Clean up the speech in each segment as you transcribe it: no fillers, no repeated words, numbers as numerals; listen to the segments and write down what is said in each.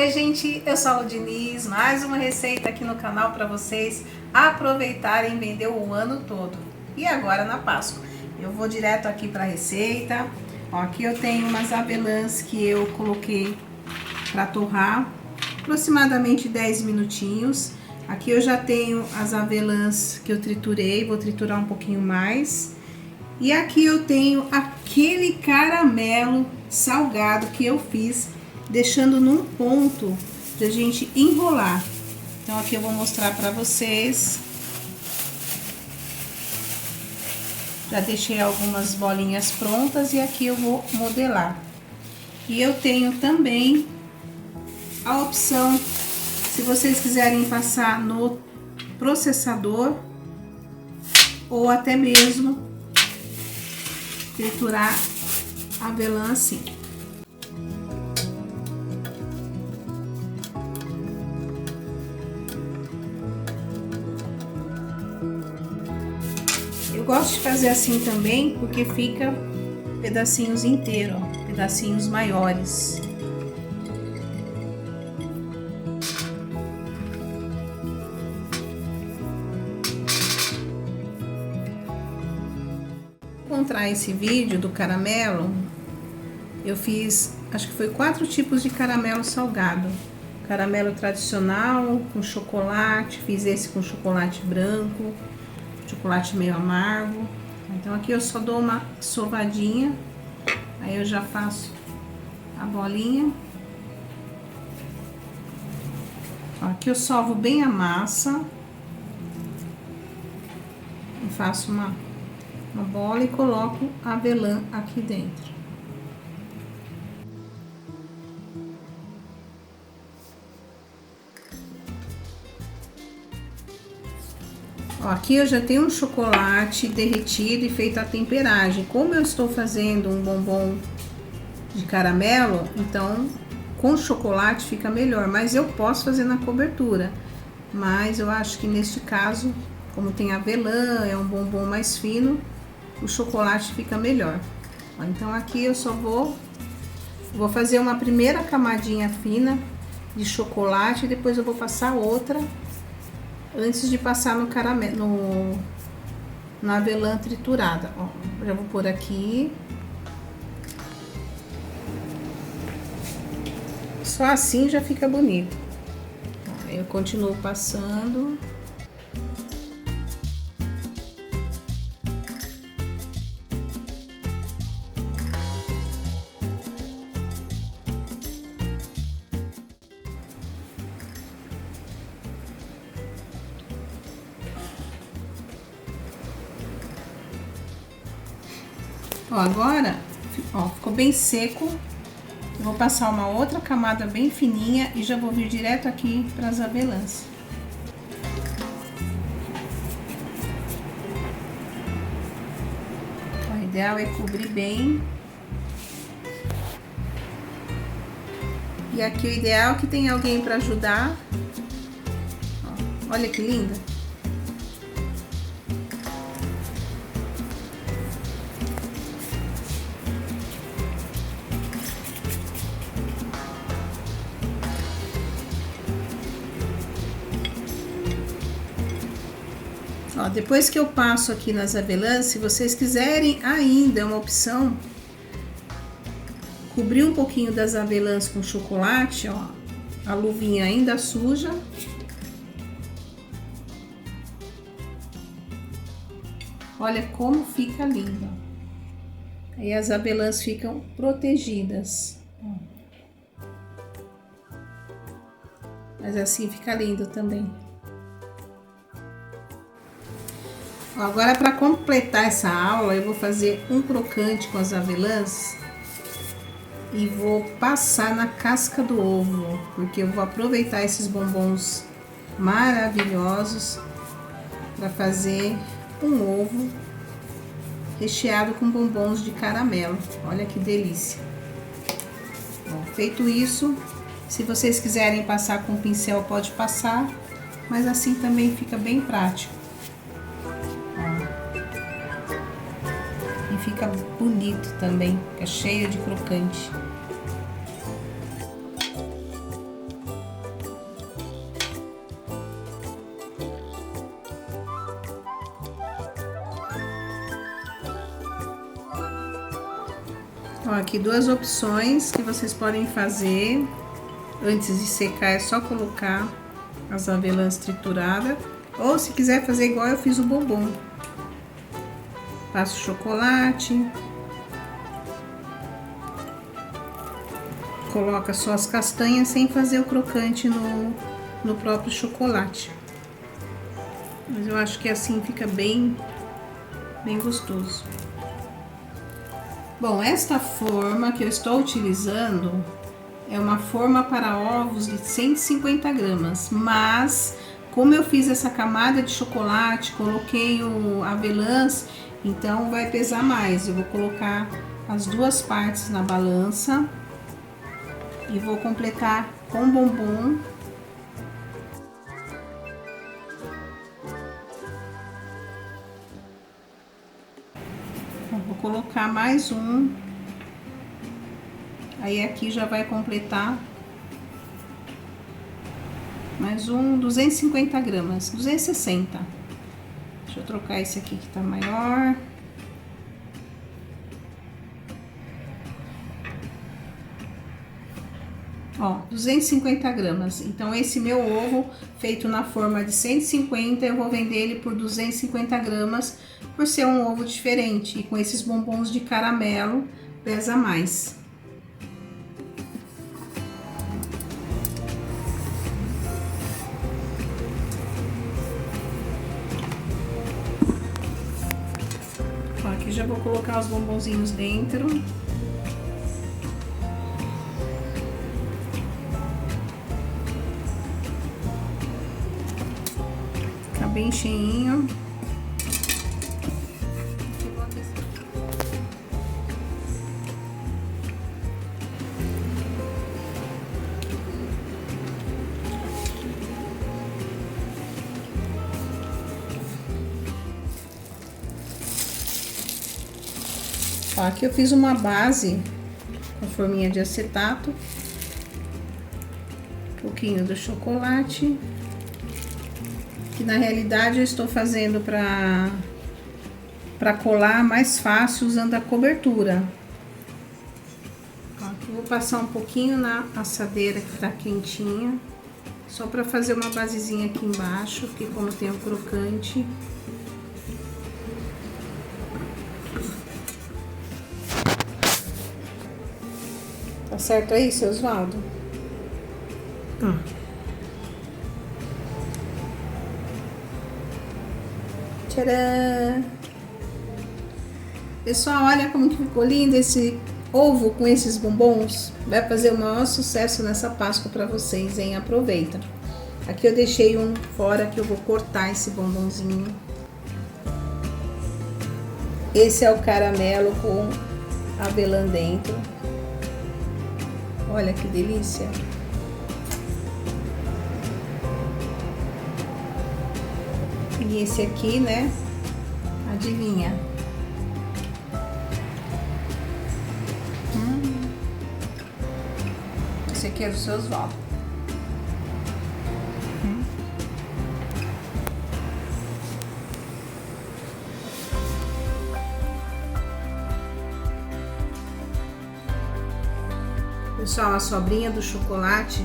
Oi gente, eu sou a Diniz, mais uma receita aqui no canal para vocês aproveitarem e vender o ano todo. E agora na Páscoa. Eu vou direto aqui para a receita. Ó, aqui eu tenho umas avelãs que eu coloquei para torrar, aproximadamente 10 minutinhos. Aqui eu já tenho as avelãs que eu triturei, vou triturar um pouquinho mais. E aqui eu tenho aquele caramelo salgado que eu fiz, deixando num ponto pra gente enrolar. Então aqui eu vou mostrar pra vocês. Já deixei algumas bolinhas prontas e aqui eu vou modelar. E eu tenho também a opção, se vocês quiserem passar no processador ou até mesmo triturar a avelã assim. Eu gosto de fazer assim também, porque fica pedacinhos inteiros, ó, pedacinhos maiores. Para encontrar esse vídeo do caramelo, eu fiz, acho que foi 4 tipos de caramelo salgado. Caramelo tradicional com chocolate, fiz esse com chocolate branco, chocolate meio amargo. Então aqui eu só dou uma sovadinha, aí eu já faço a bolinha. Ó, aqui eu sovo bem a massa e faço uma bola e coloco a avelã aqui dentro. Ó, aqui eu já tenho um chocolate derretido e feito a temperagem. Como eu estou fazendo um bombom de caramelo, então com chocolate fica melhor, mas eu posso fazer na cobertura. Mas eu acho que neste caso, como tem avelã, é um bombom mais fino, o chocolate fica melhor. Ó, então aqui eu só vou fazer uma primeira camadinha fina de chocolate e depois eu vou passar outra antes de passar no caramelo, na avelã triturada. Ó, já vou pôr aqui. Só assim já fica bonito. Ó, eu continuo passando. Ó, agora, ó, ficou bem seco. Eu vou passar uma outra camada bem fininha e já vou vir direto aqui para as avelãs. O ideal é cobrir bem. E aqui o ideal é que tenha alguém para ajudar. Ó, olha que linda. Ó, depois que eu passo aqui nas avelãs, se vocês quiserem ainda, é uma opção, cobrir um pouquinho das avelãs com chocolate, ó, a luvinha ainda suja. Olha como fica linda. Aí as avelãs ficam protegidas. Mas assim fica lindo também. Agora, para completar essa aula, eu vou fazer um crocante com as avelãs e vou passar na casca do ovo, porque eu vou aproveitar esses bombons maravilhosos para fazer um ovo recheado com bombons de caramelo. Olha que delícia! Bom, feito isso, se vocês quiserem passar com pincel, pode passar, mas assim também fica bem prático. Fica bonito também, fica cheio de crocante. Ó, aqui duas opções que vocês podem fazer. Antes de secar é só colocar as avelãs trituradas. Ou se quiser fazer igual eu fiz o bombom. Passo chocolate. Coloca só as castanhas sem fazer o crocante no próprio chocolate. Mas eu acho que assim fica bem gostoso. Bom, esta forma que eu estou utilizando é uma forma para ovos de 150 gramas, mas como eu fiz essa camada de chocolate, coloquei o avelãs, então vai pesar mais. Eu vou colocar as duas partes na balança e vou completar com bombom. Vou colocar mais um. Aí aqui já vai completar mais um, 250 gramas, 260. Deixa eu trocar esse aqui que tá maior. Ó, 250 gramas. Então, esse meu ovo feito na forma de 150, eu vou vender ele por 250 gramas, por ser um ovo diferente. E com esses bombons de caramelo, pesa mais. Ó, aqui já vou colocar os bombonzinhos dentro. Bem cheinho. Ó, aqui eu fiz uma base com forminha de acetato, um pouquinho do chocolate. Que na realidade eu estou fazendo para colar mais fácil usando a cobertura. Ó, aqui eu vou passar um pouquinho na assadeira que tá quentinha, só para fazer uma basezinha aqui embaixo, porque como tem o crocante. Tá certo aí, seu Osvaldo? Tcharam! Pessoal, olha como que ficou lindo esse ovo com esses bombons. Vai fazer o maior sucesso nessa Páscoa para vocês, hein? Aproveita. Aqui eu deixei um fora que eu vou cortar esse bombonzinho. Esse é o caramelo com avelã dentro. Olha que delícia! E esse aqui, né? Adivinha? Esse aqui é do seu Osvaldo. Pessoal, a sobrinha do chocolate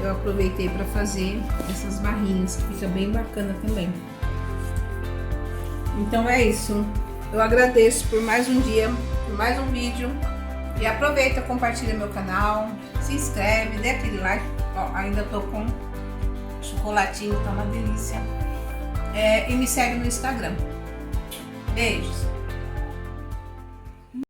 eu aproveitei para fazer essas barrinhas, que fica bem bacana também. Então é isso. Eu agradeço por mais um dia, por mais um vídeo. E aproveita, compartilha meu canal, se inscreve, dê aquele like. Ó, ainda tô com chocolatinho, tá uma delícia. E me segue no Instagram. Beijos!